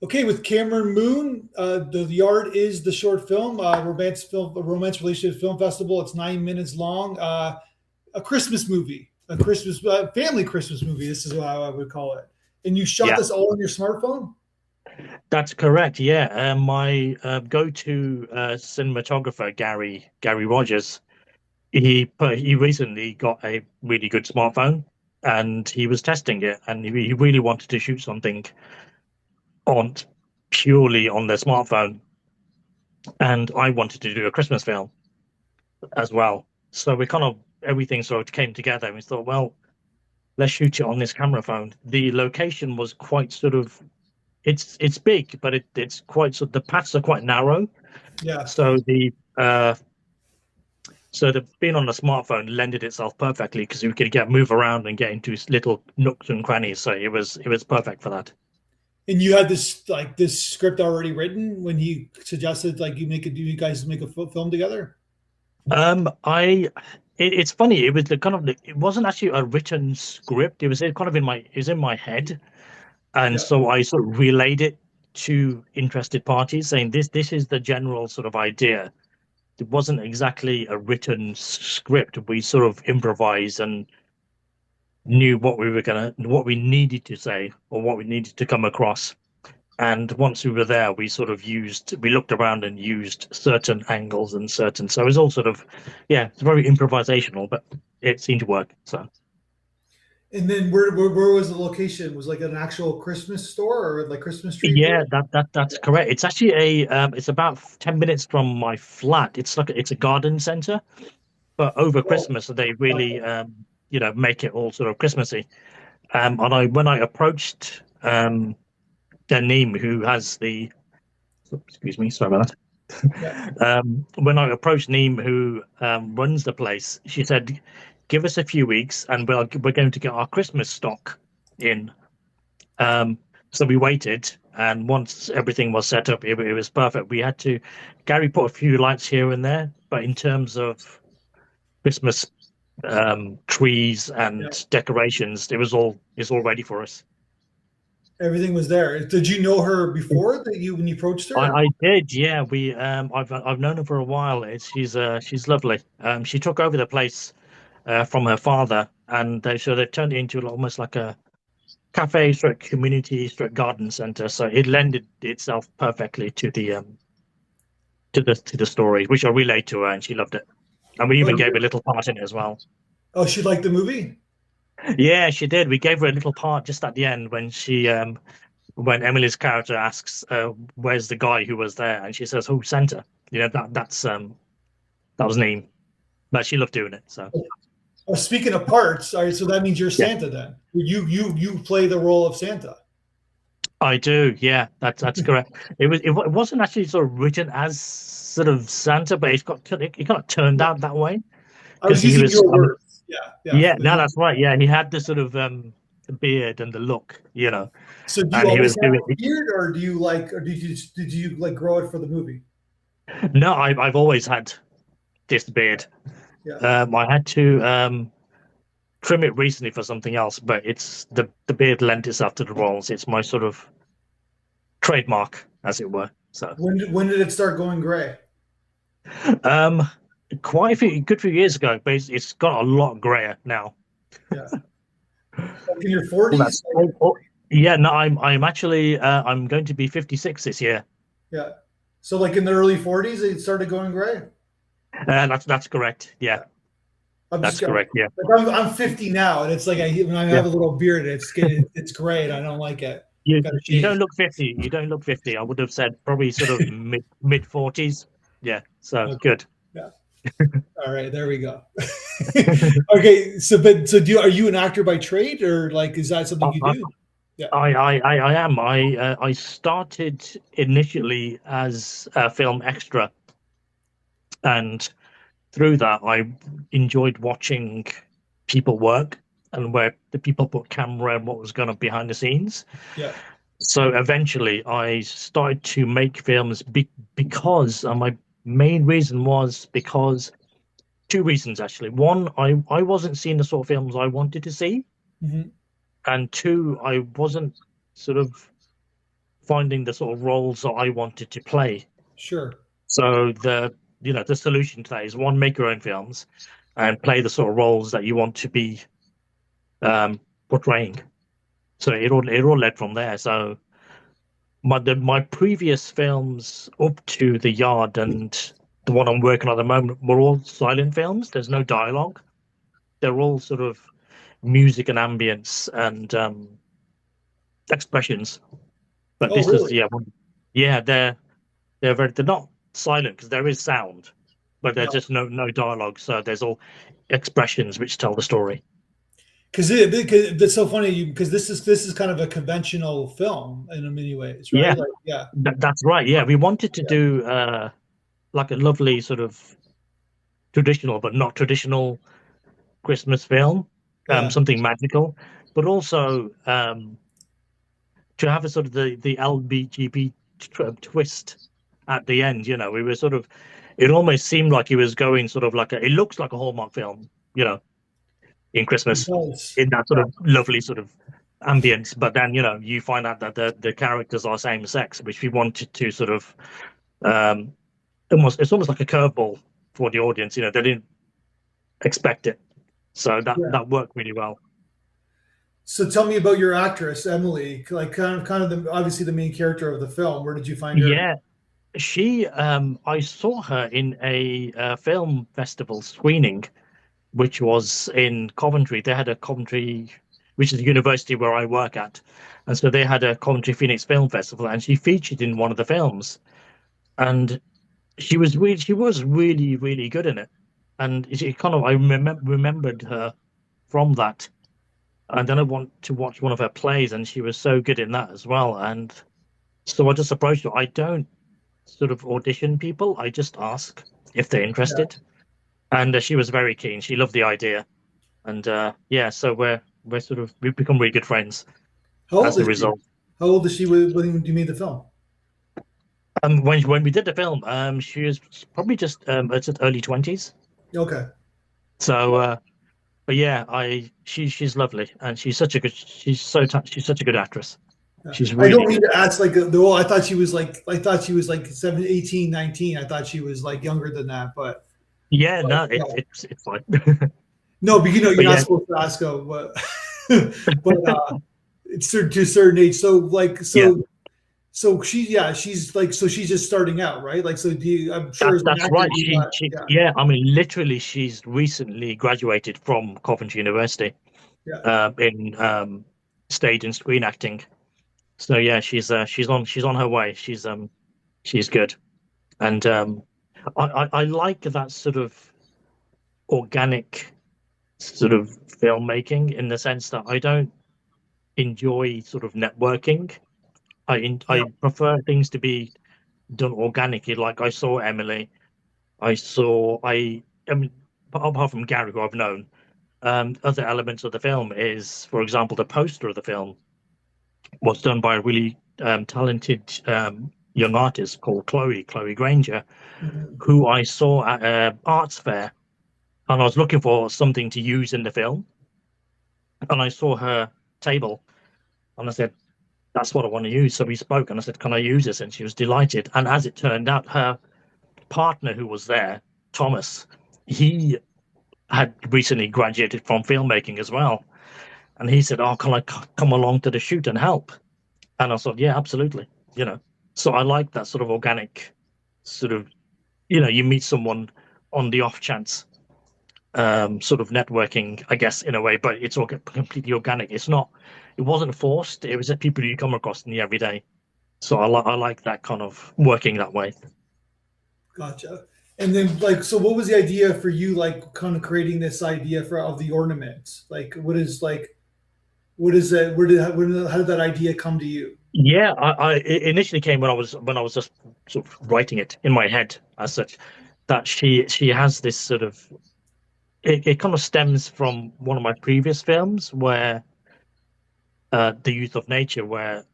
Okay, with Cameron Moon, the Yard is the short film, romance relationship film festival. It's 9 minutes long. A Christmas movie, a Christmas family Christmas movie. This is what I would call it. And you shot Yeah, this all on your smartphone. that's correct. Yeah, my go-to cinematographer, Gary Rogers, he recently got a really good smartphone, and he was testing it, and he really wanted to shoot something on purely on their smartphone, and I wanted to do a Christmas film as well. So we kind of everything sort of came together, and we thought, well, let's shoot it on this camera phone. The location was quite sort of it's big, but it's quite so the paths are quite narrow. Yeah. So the being on a smartphone lended itself perfectly because you could get move around and get into little nooks and crannies. So it was perfect for that. And you had this script already written when he suggested you guys make a film together. I it's funny. It was the kind of it wasn't actually a written script. It was kind of in my head, and Yeah. so I sort of relayed it to interested parties, saying this is the general sort of idea. It wasn't exactly a written script. We sort of improvised and knew what we needed to say or what we needed to come across. And once we were there, we looked around and used certain angles and certain. So it was all sort of, yeah, it's very improvisational, but it seemed to work. So And then where was the location? Was it like an actual Christmas store or like Christmas tree yeah, place? that's correct. It's actually it's about 10 minutes from my flat. It's a garden center, but over Oh, Christmas they really make it all sort of Christmassy. And I when I approached Denim, who has the excuse me, sorry about yeah. that. When I approached Neem, who runs the place, she said, "Give us a few weeks, and we're going to get our Christmas stock in." So we waited, and once everything was set up, it was perfect. Gary put a few lights here and there, but in terms of Christmas trees Yeah. and decorations, it's all ready for us. Everything was there. Did you know her before that you when you approached her? I did, yeah. I've known her for a while. She's lovely. She took over the place from her father, and they've turned it into almost like a cafe, stroke community, stroke garden center. So it lended itself perfectly to the story, which I relayed to her, and she loved it. And we Oh, even gave a little part in it as well. oh, she liked the movie. Yeah, she did. We gave her a little part just at the end when Emily's character asks, "Where's the guy who was there?" and she says, "Who Santa?" You know that was Neem, but she loved doing it. So Oh, speaking of parts, all right, so that means you're yeah, Santa then. You play the role of Santa. I do. Yeah, that's correct. It wasn't actually sort of written as sort of Santa, but it got turned Yeah. out that way I because was he using was. your I mean, words. Yeah, yeah. yeah, no, that's right. Yeah, he had the sort of the beard and the look, So do you and he always was have doing a it. beard, or did you like grow it for the movie? No, I've always had this beard. Yeah. I had to trim it recently for something else, but it's the beard lent itself to the roles. It's my sort of trademark, as it were. So, When did it start going gray? um, quite a good few years ago, but it's got a lot grayer now. Yeah. Like in your Well, 40s? that's yeah. No, I'm actually I'm going to be 56 this year. Yeah. So like in the early 40s, it started going gray. That's correct. Yeah, Yeah. I'm just that's gonna correct. Yeah, like I'm 50 now, and it's like when I yeah. have a little beard, it's gray, and I don't like it. Got to You shave. don't look 50. You don't look 50. I would have said probably sort of mid 40s. Yeah. So Okay. good. Yeah. All right. There we go. Okay. Are you an actor by trade, or like is that something you I, do? Yeah. I am. I started initially as a film extra, and through that, I enjoyed watching people work and where the people put camera and what was going on behind the scenes. Yeah. So eventually, I started to make films because my main reason was because two reasons actually. One, I wasn't seeing the sort of films I wanted to see, Hmm. and two, I wasn't sort of. finding the sort of roles that I wanted to play. Sure. So the solution to that is one, make your own films and play the sort of roles that you want to be um, portraying. So it all led from there. So my previous films up to The Yard and the one I'm working on at the moment were all silent films. There's no dialogue. They're all sort of music and ambience and expressions. But Oh, this is, really? yeah, yeah, they're not silent because there is sound, but there's Yeah. just no dialogue. So there's all expressions which tell the story. Because it's so funny because this is kind of a conventional film in many ways, Yeah, right? Like, yeah, that's right. Yeah, we wanted to yeah, do like a lovely sort of traditional but not traditional Christmas film, yeah. something magical, but also to have a sort of the LBGB twist at the end. We were sort of, it almost seemed like he was going sort of like it looks like a Hallmark film, in It Christmas, does. in that sort of lovely sort of ambience. But then, you find out that the characters are same sex, which we wanted to sort of um, it's almost like a curveball for the audience. They didn't expect it, so that Yeah. that worked really well. So tell me about your actress, Emily. Like, kind of obviously the main character of the film. Where did you find her? Yeah, I saw her in a film festival screening, which was in Coventry. They had a Coventry, which is the university where I work at, and so they had a Coventry Phoenix Film Festival, and she featured in one of the films, and she was really really good in it, and it kind of I remembered her from that, and then I want to watch one of her plays, and she was so good in that as well, and so I just approached her. I don't sort of audition people. I just ask if they're Yeah. interested, and she was very keen. She loved the idea, and yeah, so we've become really good friends How as old a is she? result. How old is she when you made the film? When we did the film, she was probably just early 20s. Okay. So, but yeah, she's lovely, and she's such a good actress. Yeah. She's I really don't mean good. to ask like the old. I thought she was like 7, 18, 19. I thought she was like younger than that, Yeah, but no, yeah. it's fine. No, but you're But not yeah, supposed to ask them, but it's to a certain age. So like yeah, so she's like so she's just starting out, right? Like so do you, I'm sure that's as an that's actor right. you She got she yeah, yeah. I mean, literally, she's recently graduated from Coventry University yeah. in stage and screen acting. So yeah, she's on her way. She's good, and I like that sort of organic sort of filmmaking in the sense that I don't enjoy sort of networking. Yeah. I prefer things to be done organically. Like I saw Emily, I mean, apart from Gary, who I've known, other elements of the film is, for example, the poster of the film was done by a really talented young artist called Chloe Granger, Mhm. who I saw at an arts fair, and I was looking for something to use in the film, and I saw her table, and I said, "That's what I want to use." So we spoke, and I said, "Can I use this?" And she was delighted. And as it turned out, her partner, who was there, Thomas, he had recently graduated from filmmaking as well, and he said, "Oh, can I come along to the shoot and help?" And I thought, "Yeah, absolutely." You know, so I like that sort of organic, sort of, you meet someone on the off chance, sort of networking, I guess, in a way, but it's all completely organic. It wasn't forced. It was just people you come across in the everyday. So I like that kind of working that way. Gotcha. And then like so what was the idea for you like kind of creating this idea for of the ornament? What is that how did that idea come to you? Yeah, it initially came when I was just sort of writing it in my head as such, that she has this sort of, it kind of stems from one of my previous films where the use of nature, where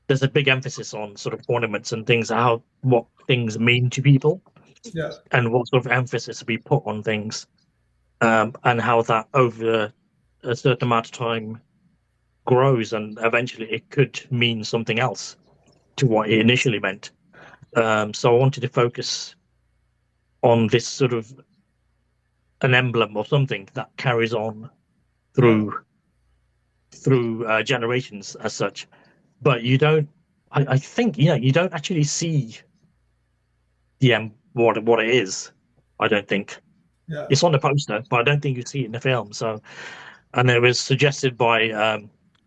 there's a big emphasis on sort of ornaments and things, how what things mean to people, Yeah. and what sort of emphasis we put on things, and how that over a certain amount of time grows, and eventually it could mean something else. to what it initially meant. So I wanted to focus on this sort of an emblem or something that carries on Yeah. through generations as such. But you don't. I think you don't actually see what it is. I don't think Yeah. it's on the poster, but I don't think you see it in the film. So, and it was suggested by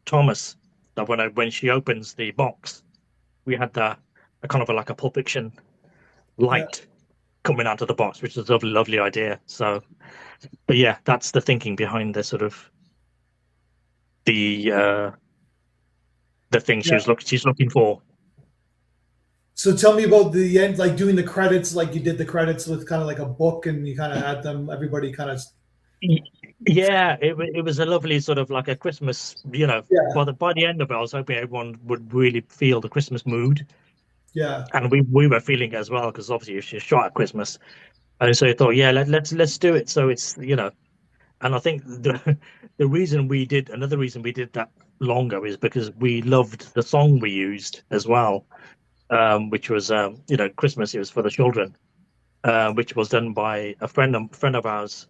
Thomas that when she opens the box, we had a kind of like a Pulp Fiction Yeah. light coming out of the box, which is a lovely, lovely idea. So, but yeah, that's the thinking behind the sort of the uh the thing Yeah. she's looking for. So tell me about the end, like doing the credits, like you did the credits with kind of like a book, and you kind of had them. Everybody kind of. Y- Yeah, it was a lovely sort of like a Christmas, Yeah. by the end of it, I was hoping everyone would really feel the Christmas mood, Yeah. and we were feeling it as well because obviously it's shot at Christmas, and so I thought, yeah, let's do it. So it's and I think another reason we did that longer is because we loved the song we used as well, which was Christmas. It was for the children, which was done by a friend of ours.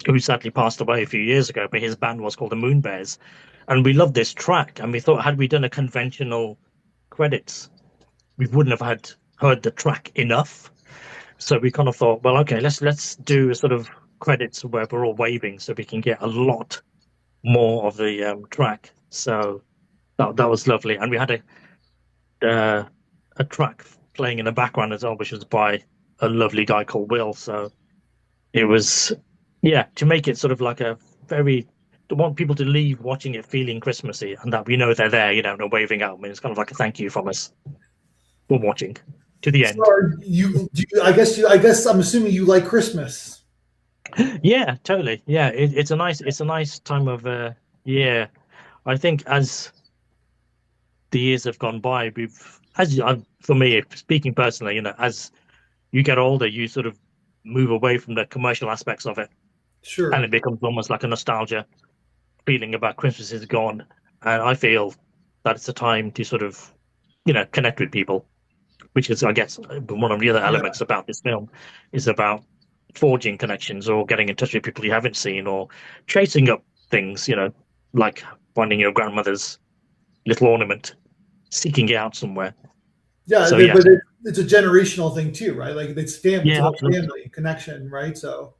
Who sadly passed away a few years ago, but his band was called the Moon Bears. And we loved this track. And we thought, had we done a conventional credits, we wouldn't have had heard the track enough. So we kind of thought, well, okay, let's do a sort of credits where we're all waving so we can get a lot more of the track. So that was lovely. And we had uh, a track playing in the background as well, which was by a lovely guy called Will. So it was, yeah, to make it sort of like a very, to want people to leave watching it feeling Christmassy and that we know they're there, and they're waving out. I mean, it's kind of like a thank you from us for watching to the So end. are I guess I'm assuming you like Christmas. Yeah, totally. Yeah, it's a nice time of year. I think as the years have gone by, for me, speaking personally, as you get older, you sort of move away from the commercial aspects of it, and Sure. it becomes almost like a nostalgia feeling about Christmas is gone. And I feel that it's a time to sort of, connect with people, which is, I guess, one of the other Yeah. elements about this film is about forging connections or getting in touch with people you haven't seen or chasing up things, like finding your grandmother's little ornament, seeking it out somewhere. Yeah, So, yes, but it's a generational thing too, right? Like it's family, it's yeah, about absolutely. family connection, right? So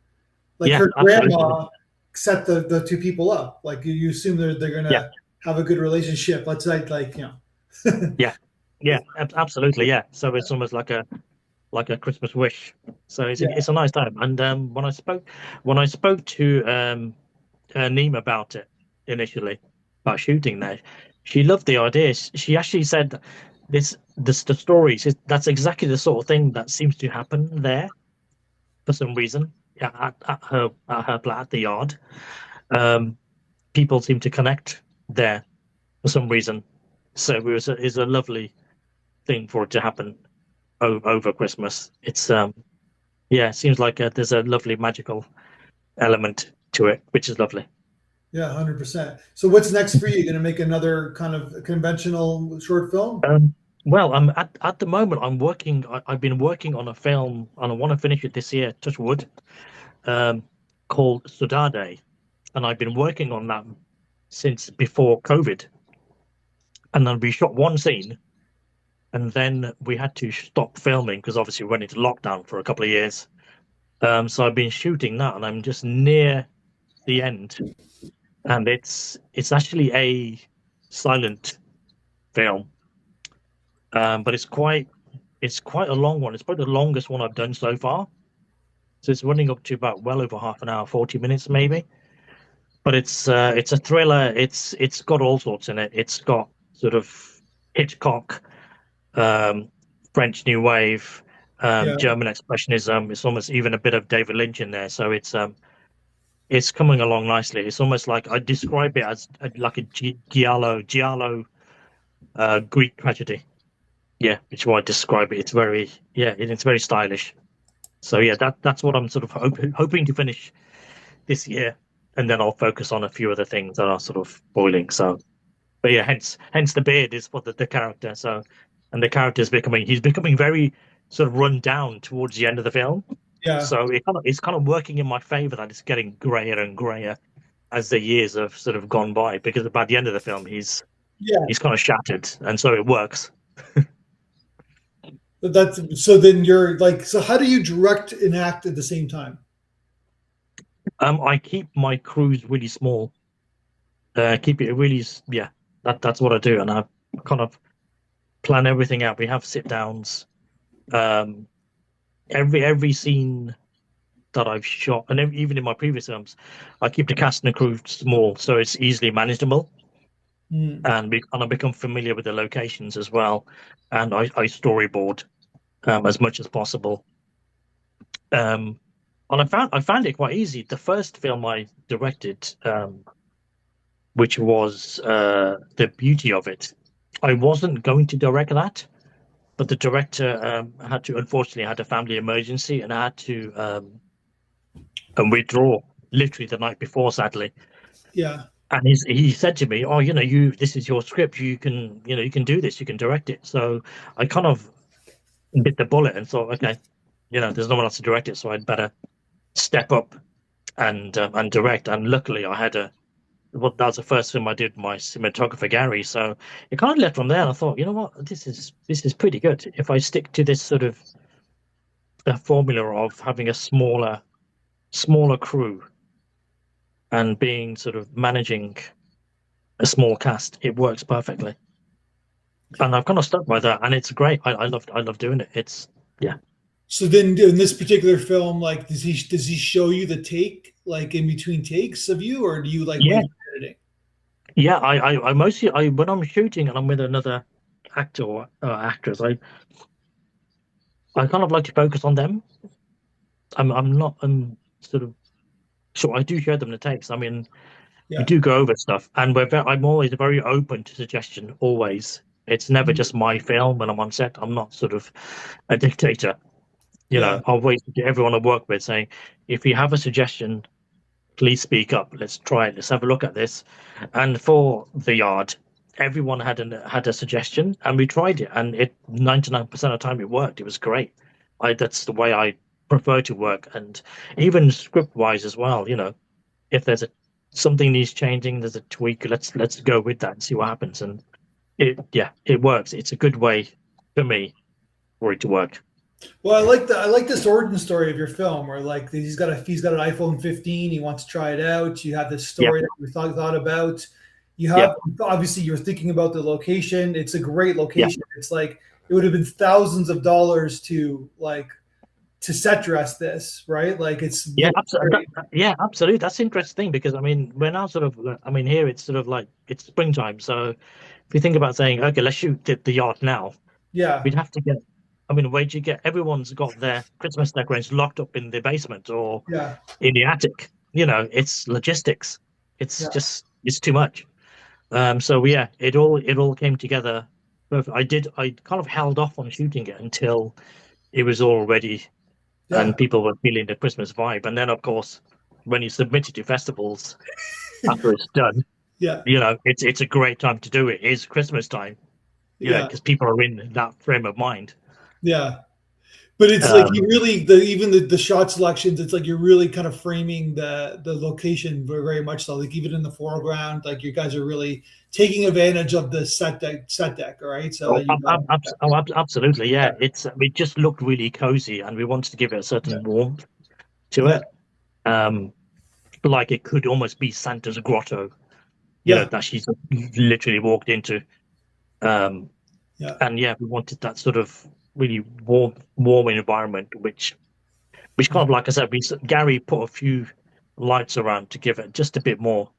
like Yeah, her absolutely. grandma set the two people up. Like you assume they're Yeah, gonna have a good relationship. Let's like yeah, yeah, absolutely. Yeah. So it's almost like a Christmas wish. So yeah, it's a nice time. And when I spoke to Neem about it initially about shooting there, she loved the idea. She actually said the story. That's exactly the sort of thing that seems to happen there for some reason. Yeah, at the yard, um, people seem to connect there for some reason. So it's a lovely thing for it to happen over Christmas. It's Yeah, it seems like there's a lovely magical element to it, which is lovely. yeah, 100%. So what's next for you? You gonna make another kind of conventional short film? Well, I'm at the moment I've been working on a film and I want to finish it this year, touch wood, um, called Sudade. And I've been working on that since before COVID. And then we shot one scene and then we had to stop filming because obviously we went into lockdown for a couple of years. So I've been shooting that and I'm just near the end. And it's actually a silent film. But it's quite a long one. It's probably the longest one I've done so far. So it's running up to about well over half an hour, 40 minutes maybe. But it's a thriller. It's got all sorts in it. It's got sort of Hitchcock, um, French New Wave, Yeah, German expressionism. It's almost even a bit of David Lynch in there. So it's coming along nicely. It's almost like I describe it as like a giallo Greek tragedy. Yeah, which is why I describe it. It's very it's very stylish. So yeah, that's what I'm sort of hoping to finish this year, and then I'll focus on a few other things that are sort of boiling. So But yeah, hence the beard is for the character. So, and the character is becoming he's becoming very sort of run down towards the end of the film. Yeah, So it's kind of working in my favor that it's getting grayer and grayer as the years have sort of gone by. Because by the end of the film, yeah. he's kind of shattered, and so it works. But that's so. Then you're like, so how do you direct and act at the same time? I keep my crews really small. Keep it really, yeah. That's what I do, and I kind of plan everything out. We have sit downs. Um, every scene that I've shot, and even in my previous films, I keep the cast and the crew small, so it's easily manageable, Hmm. and I become familiar with the locations as well, and I storyboard as much as possible. Um, and I found it quite easy. The first film I directed, which was the beauty of it, I wasn't going to direct that, but the director had to unfortunately had a family emergency and I had to withdraw literally the night before, sadly. Yeah. And he said to me, "Oh, you this is your script. You can you can do this. You can direct it." So I kind of bit the bullet and thought, okay, there's no one else to direct it, so I'd better step up and direct. And luckily, I had a well, that was the first film I did my cinematographer Gary. So it kind of led from there. And I thought, you know what, this is pretty good. If I stick to this sort of formula of having a smaller crew and being sort of managing a small cast, it works perfectly. And I've kind of stuck by that, and it's great. I love doing it. It's yeah, So then in this particular film, like, does he show you the take like in between takes of you, or do you like yeah, wait for editing? yeah. I mostly I when I'm shooting and I'm with another actor or actress, I kind of like to focus on them. I'm not sort of sure I do show them the takes. I mean, we Yeah. do go over stuff, and I'm always very open to suggestion. Always, it's never Mhm. just my film when I'm on set. I'm not sort of a dictator. Yeah. I'll always to everyone I work with saying, if you have a suggestion, please speak up. Let's try it. Let's have a look at this. And for the yard, everyone had a suggestion, and we tried it, and it 99% of the time it worked. It was great. I That's the way I prefer to work, and even script wise as well. If there's a something needs changing, there's a tweak. Let's go with that and see what happens. And it works. It's a good way for me for it to work. Well, I like this origin story of your film where like he's got an iPhone 15, he wants to try it out. You have this Yeah, story that we thought about. You yeah, have obviously you're thinking about the location. It's a great yeah. location. It's like it would have been thousands of dollars to set dress this, right? Like it's Yeah, looks absolutely. great. Yeah, absolutely. That's interesting because I mean, we're now sort of, I mean, here it's sort of like it's springtime. So if you think about saying, okay, let's shoot the yard now, Yeah, we'd have to get. I mean, where'd you get? Everyone's got their Christmas decorations locked up in the basement or yeah, in the attic. It's logistics. yeah, It's too much. So yeah, it all came together. I kind of held off on shooting it until it was all ready yeah, and people were feeling the Christmas vibe. And then, of course, when you submit it to festivals after it's done, yeah, it's a great time to do it. It's Christmas time, yeah, because people are in that frame of mind. yeah. But it's like you Um, really even the shot selections. It's like you're really kind of framing the location very much so. Like even in the foreground, like you guys are really taking advantage of the set deck. All right, so that you absolutely, yeah, yeah. It just looked really cozy, and we wanted to give it a certain warmth to yeah, it. Um, like it could almost be Santa's grotto, yeah, that she's literally walked into. Um, yeah, and yeah, we wanted that sort of really warm environment, which kind of like I said, Gary put a few lights around to give it just a bit more.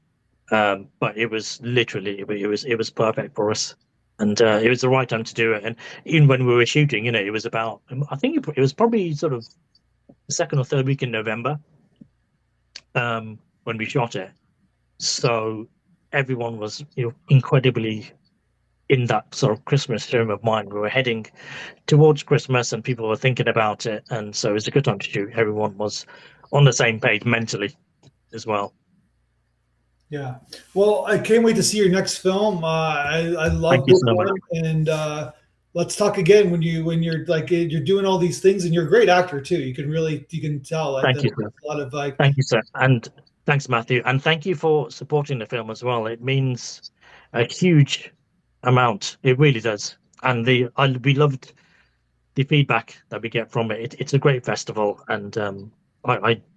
But it was literally it was perfect for us, and it was the right time to do it. And even when we were shooting, it was about I think it was probably sort of the second or third week in November when we shot it. So everyone was incredibly in that sort of Christmas frame of mind. We were heading towards Christmas, and people were thinking about it, and so it was a good time to shoot. Everyone was on the same page mentally as well. Yeah. Well, I can't wait to see your next film. I Thank love you book so much. one, and let's talk again when you're like you're doing all these things, and you're a great actor too. You can tell like Thank that you, sir. there's a lot of like Thank you, sir. And thanks, Matthew. And thank you for supporting the film as well. It means a huge amount. It really does. And we loved the feedback that we get from it. It's a great festival, and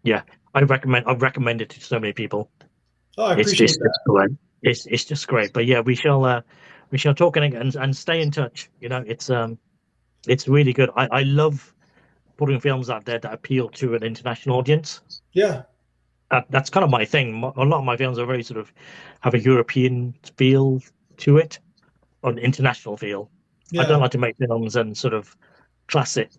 yeah, I've recommended it to so many people. oh, I It's appreciate just that. it's great. It's just great. But yeah, we shall talk and stay in touch. It's really good. I love putting films out there that appeal to an international audience. Yeah, That's kind of my thing. A lot of my films are very sort of have a European feel to it, or an international feel. I don't yeah, like to make films and sort of class it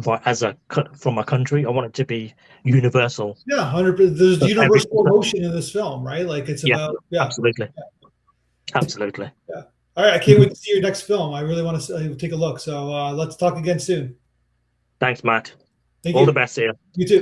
from a country. I want it to be universal. 100%. There's So every universal emotion in this film, right? Like it's yeah, about yeah, absolutely, absolutely. yeah. All right, I can't wait to see your next film. I really want to take a look. So let's talk again soon. Thanks, Matt. Thank All the you. best here. You too.